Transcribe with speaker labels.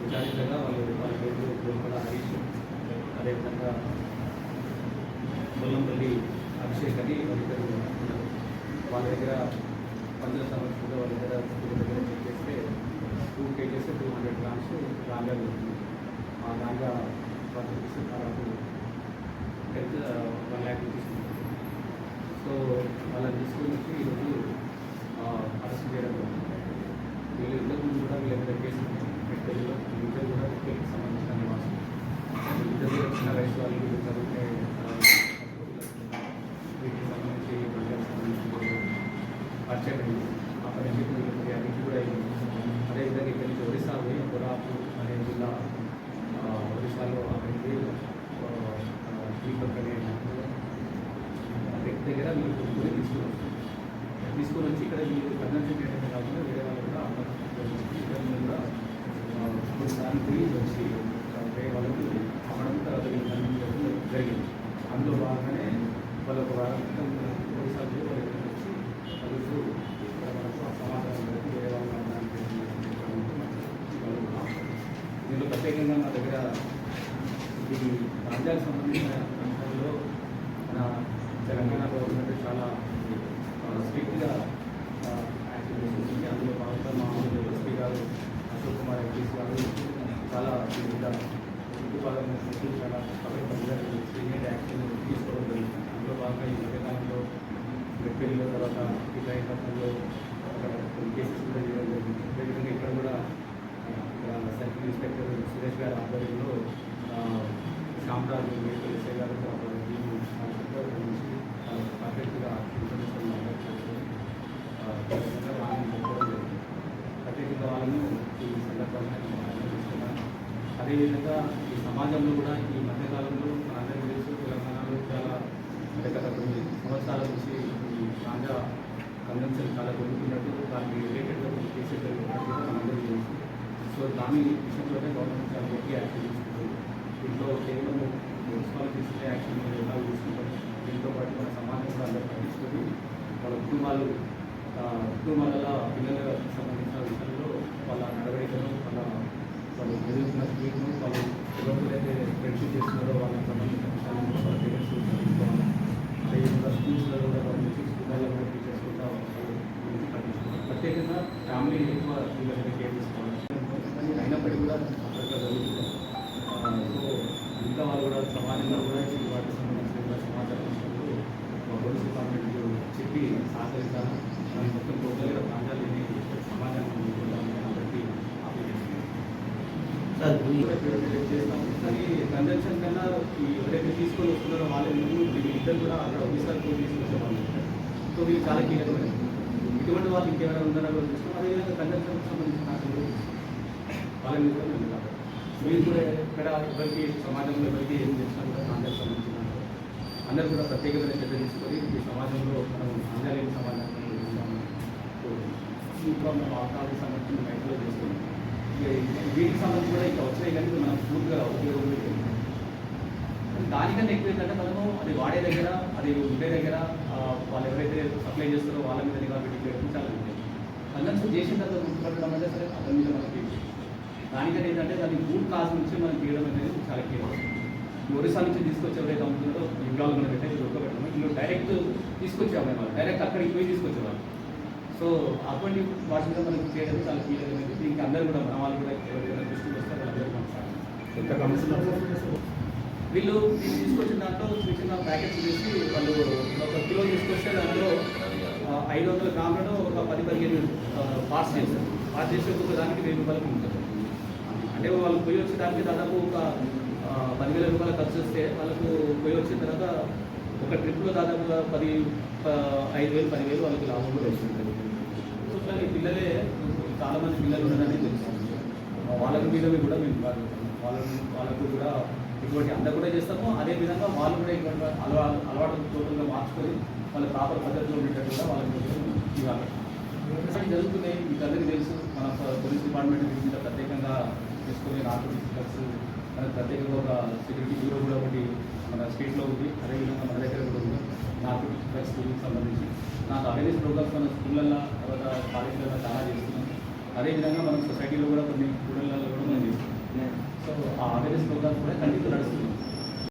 Speaker 1: విచారించగా వాళ్ళ పేరు గోల్కొండ హరీష్, అదేవిధంగా బొల్లంపల్లి అభిషేక్ అని వాళ్ళిద్దరు ఉన్నారు. వాళ్ళ దగ్గర పందుల సమస్యలో వాళ్ళ దగ్గర చెక్ చేస్తే 2 kgs 200 grams గాంజా దొరికింది. ఆ గాంజా వాళ్ళు దాదాపు హెల్త్ 1 lakh రూపీస్. సో వాళ్ళని తీసుకొని వచ్చి ఈరోజు అరెస్ట్ చేయడం జరిగింది. వీళ్ళు ఇంతకు ముందు కూడా వీళ్ళ మీద కేసు పెట్టెల్లో ఇద్దరు కూడా పెట్టెలకు సంబంధించిన నివాసం. ఇద్దరు కూడా చిన్న వయసు వాళ్ళు వీళ్ళు చదివితే వీటికి సంబంధించి ప్రజలకు సంబంధించి పరిచయం అయింది. అప్పటి నుంచి వీళ్ళకి అన్నింటి కూడా అయింది. అదేవిధంగా ఇక్కడి నుంచి ఒడిశా పోయి కొరాపూర్ అనే జిల్లా, ఒడిశాలో అక్కడికి దీపక్ అనే వ్యక్తి దగ్గర మీరు కొనుక్కొని తీసుకొని వచ్చి ఇక్కడ మీరు కన్వెన్షన్ చేయడమే కాకుండా వేరే వాళ్ళు కూడా ఇక్కడ కూడా కొన్నిసార్లు పోయి వచ్చి వేరే వాళ్ళకి అమ్మడం తర్వాత జరిగింది. అందులో భాగంగానే వాళ్ళు ఒక వారం క్రితం ఒడిశా పోయి వాళ్ళ దగ్గర వచ్చి వాళ్ళు ఇక్కడ మనకు సమాచారం జరిగి వేరే వాళ్ళు అమ్మడానికి దీనిలో ప్రత్యేకంగా మా దగ్గర ఈ రాజ్యాలకు సంబంధించిన అంశాల్లో మన తెలంగాణ గవర్నమెంట్ చాలా స్ట్రిక్ట్గా యాక్షన్ చేస్తుంది. అందులో భాగంగా మా ఎస్పీ గారు అశోక్ కుమార్ ఎంపీస్ గారు చాలా వివిధ ఉద్యోగాలను చాలా పకడ్బందీగా సీనియర్ యాక్షన్ తీసుకోవడం జరుగుతుంది. అందులో భాగంగా ఈ మధ్యకాలంలో మెట్పల్లిలో తర్వాత ఇబ్రాహీంపట్నంలో అక్కడ కొన్ని కేసెస్ కూడా చేయడం జరిగింది. అదేవిధంగా ఇక్కడ కూడా సర్కిల్ ఇన్స్పెక్టర్ సురేష్ గారి ఆధ్వర్యంలో శ్యామరాజు మేకల్ ఎస్ఐ గారు పర్ఫెక్ట్గా ఇన్ఫర్మేషన్ ప్రత్యేకంగా వాళ్ళను ఈ సందర్భంగా తీసుకున్నాను. అదేవిధంగా ఈ సమాజంలో కూడా ఈ మధ్యకాలంలో మనందరికీ తెలుసు తెలంగాణలో చాలా గత కొన్ని సంవత్సరాల నుంచి ఈ గాంజా కన్వెన్షన్ చాలా జరుగుతున్నట్టు దానికి రిలేటెడ్గా కొన్ని కేసెస్ జరుగుతున్నట్టు మనందరికీ తెలుసు. సో దాని విషయంలోనే గవర్నమెంట్ చాలా గట్టి యాక్షన్ తీసుకుంటుంది. దీంట్లో కేవలం మున్సిపాలిటీస్ యాక్షన్ ఎలా తీసుకుంటారు, దీంతో పాటు మన సమాజం కూడా అందరూ పట్టించుకొని వాళ్ళ కుటుంబాలలో పిల్లలకు సంబంధించిన విషయంలో వాళ్ళ నడవడికను వాళ్ళు ఎదుగుతున్న స్పీడ్ను వాళ్ళు ఎవరికైతే ఫ్రెండ్షిప్ చేస్తున్నారో వాళ్ళకి సంబంధించిన విషయాలను వాళ్ళ పేరెంట్స్ తీసుకోవాలి. అదేవిధంగా స్కూల్స్లో కూడా గవర్నమెంట్ స్కూళ్ళలో కూడా టీచర్స్ కూడా గురించి పట్టించుకోవాలి. ప్రత్యేకంగా ఫ్యామిలీ ఎక్కువ వీళ్ళకి కేర్ తీసుకోవాలి. అయినప్పటికీ కూడా అక్కడికి జరుగుతుంది. సో ఇంకా వాళ్ళు కూడా సమాజంగా కూడా వాటికి సంబంధించిన సమాచారం పోలీస్ డిపార్ట్మెంట్ చెప్పి సహకరిస్తాను. దాని మొత్తం టోటల్గా ప్రాంతాలు లేని సమాజాన్ని కాబట్టి చేస్తాం. కానీ కన్వెన్షన్ కన్నా ఎవరైతే తీసుకొని వస్తున్నారో వాళ్ళు ఇద్దరు కూడా అక్కడ ఒకేసారి తీసుకొచ్చే వాళ్ళు. సో వీళ్ళు చాలా కీలకమైన ఇటువంటి వాళ్ళు ఇంకెవరైనా ఉన్నారో కూడా చూస్తాం. అదేవిధంగా కన్వెన్షన్కి సంబంధించిన వాళ్ళని మీరు కూడా ఇక్కడ ఎవరికి సమాజంలో ఎవరికి ఏం చేసినా కూడా ప్రాంతాలకు సంబంధించిన అందరూ కూడా ప్రత్యేకమైన శ్రద్ధ తీసుకొని ఈ సమాజంలో మనం ఆంధ్రలేని సమాజాన్ని ఇంకా మనం వాతావరణానికి సంబంధించిన బయటలో చేసుకుని వీటికి సంబంధించి కూడా ఇంకా వచ్చినాయి కానీ మనం పూర్తిగా ఉపయోగం దానికన్నా ఎక్కువ ఏంటంటే మనము అది వాడే దగ్గర అది ఉండే దగ్గర వాళ్ళు ఎవరైతే సప్లై చేస్తారో వాళ్ళ మీద నిఘా పెట్టి చాలా ఉంటాయి. కన్వెన్షన్ చేసిన తర్వాత గుర్తుపట్టడం అంటే సరే అతని మీద మనకి దానికన్నా ఏంటంటే దాని రూట్ కాజ్ నుంచి మనం తీయడం అనేది చాలా కీలకం. ఒరిస్సా నుంచి తీసుకొచ్చి ఎవరైతే అమ్ముతున్నారో ఇంట్లో మనం పెట్టేసి ఉడకబెట్టడం వీళ్ళు డైరెక్ట్ తీసుకొచ్చేవాళ్ళు, వాళ్ళు డైరెక్ట్ అక్కడికి పోయి తీసుకొచ్చేవాళ్ళు. సో అటువంటి వాటి మీద మనకి చేయడం చాలా కీలకమైనది. దీనికి అందరూ కూడా మన వాళ్ళు కూడా ఎవరైనా దృష్టికి వస్తే వాళ్ళందరూ వీళ్ళు దీన్ని తీసుకొచ్చిన దాంట్లో చిన్న చిన్న ప్యాకెట్స్ చేసి వాళ్ళు 1 కిలో తీసుకొస్తే దాంట్లో 500 గ్రాములను ఒక 10-15 పార్ట్స్ చేస్తారు. పార్ట్స్ చేసి ఒక్కొక్క దానికి 1000 రూపాయలకు ఉంటుంది. అంటే వాళ్ళు పోయి వచ్చే దానికి దాదాపు ఒక 10,000 రూపాయలు ఖర్చు వస్తే వాళ్ళకు పోయి వచ్చిన తర్వాత ఒక ట్రిప్లో దాదాపుగా 5,000-10,000 వాళ్ళకి లాభం కూడా వస్తుంది. సో కానీ పిల్లలే చాలామంది పిల్లలు ఉన్నారని తెలుసు. వాళ్ళకి మీద కూడా మేము వాళ్ళకు కూడా ఇటువంటి అందరూ కూడా చేస్తాము. అదేవిధంగా వాళ్ళు కూడా ఇటువంటి అలవాటు టోటల్గా మార్చుకొని వాళ్ళ ప్రాపర్ పద్ధతిలో ఉండేటట్టు కూడా వాళ్ళకి ఇవ్వాలి. జరుగుతున్నాయి. మీకు అందరికీ తెలుసు మన పోలీస్ డిపార్ట్మెంట్ మీద ప్రత్యేకంగా తీసుకుని నార్కోటిక్స్ డ్రగ్స్ మనకు ప్రత్యేకంగా ఒక సెక్యూరిటీ బ్యూరో కూడా ఒకటి మన స్టేట్లో ఉంది. అదేవిధంగా మన దగ్గర కూడా ఉంది నార్కోటిక్స్ డ్రగ్స్ గురించి సంబంధించి. నాకు అవేర్నెస్ ప్రోగ్రామ్స్ మన స్కూళ్ళల్లో తర్వాత కాలేజీలలో చాలా చేస్తున్నాం. అదేవిధంగా మనం సొసైటీలో కూడా కొన్ని స్కూళ్ళల్లో కూడా మనం చేస్తున్నాం. సో ఆ అవేర్నెస్ ప్రోగ్రామ్స్ కూడా కంటిన్యూ నడుస్తుంది.